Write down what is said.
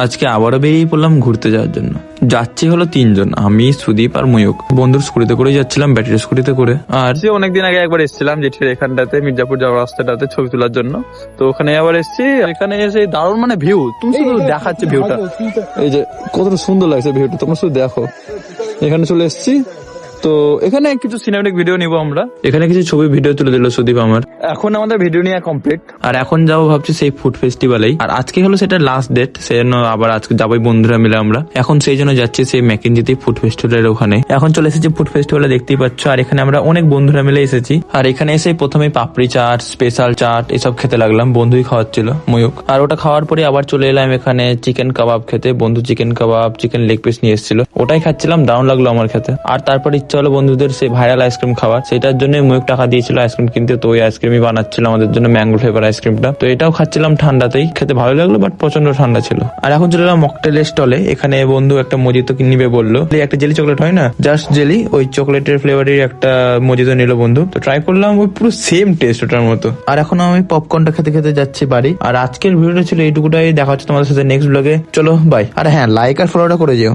আজকে আবারও বেরিয়ে পড়লাম ঘুরতে যাওয়ার জন্য। যাচ্ছি হলো 3 জন, আমি, সুদীপ আর ময়ূক। বন্ধুর স্কুটিতে করে যাচ্ছিলাম, ব্যাটারি স্কুটিতে করে। আর অনেকদিন আগে একবার এসেছিলাম জেঠির এখানটাতে, মির্জাপুর যাওয়ার রাস্তাটাতে ছবি তোলার জন্য। তো ওখানে আবার এসেছি, এখানে এসে দারুণ মানে ভিউ, তুমি শুধু দেখাচ্ছে ভিউটা, এই যে কতটা সুন্দর লাগছে ভিউটা, তোমরা শুধু দেখো। এখানে চলে এসেছি, তো এখানে কিছু সিনেমেটিক ভিডিও নিব আমরা। এখানে কিছু ছবি ভিডিও তুলে দিল সুদীপ আমার। এখন আমাদের ভিডিও নিয়ে কমপ্লিট, আর এখন যাবো ভাবছি সেই ফুড ফেস্টিভ্যালেই। আর আজকে হলো সেটা লাস্ট ডেট, সেই জন্য আবার আজকে যাবোই বন্ধুরা মিলে আমরা। এখন সেই জন্য যাচ্ছি সেই ম্যাকেনজিতে ফুড ফেস্টিভ্যালের ওখানে। এখন চলে এসেছি ফুড ফেস্টিভ্যালে, দেখতেই পাচ্ছ। আর এখানে আমরা অনেক বন্ধুরা মিলে এসেছি। আর এখানে এসে প্রথমে পাপড়ি চাট, স্পেশাল চাট এসব খেতে লাগলাম, বন্ধুই খাওয়াচ্ছিল ময়ূক। আর ওটা খাওয়ার পরে আবার চলে এলাম এখানে চিকেন কাবাব খেতে। বন্ধু চিকেন কাবাব, চিকেন লেগ পিস নিয়ে এসেছিল, ওটাই খাচ্ছিলাম, দারুণ লাগলো আমার খেতে। আর তারপর ইচ্ছা হলো বন্ধুদের সেই ভাইরাল আইসক্রিম খাওয়া, সেটার জন্য ময়ূক টাকা দিয়েছিল আইসক্রিম কিনতে। তো ওই আইসক্রিমই বানাচ্ছিল আমাদের জন্য, ম্যাঙ্গো ফ্লেভার আইসক্রিমটা। তো এটাও খাচ্ছিলাম ঠান্ডাতেই, খেতে ভালো লাগলো, বাট প্রচন্ড ঠান্ডা ছিল। আর এখন চলে এলাম মকটেলের স্টলে। এখানে বন্ধু একটা মজিতো নিবে বললো, একটা জেলি চকলেট হয় না, জাস্ট জেলি, ওই চকলেটের ফ্লেভারের একটা মজিতো নিল বন্ধু। তো ট্রাই করলাম, ওই পুরো সেম টেস্ট ওটার মতো। আর এখন আমি পপকর্নটা খেতে খেতে যাচ্ছি বাড়ি। আর আজকের ভিডিওটা ছিল এইটুকুটাই, দেখা হচ্ছে তোমাদের সাথে নেক্সট ব্লগে। চলো বাই। আর হ্যাঁ, লাইক আর ফলোটা করে যেও।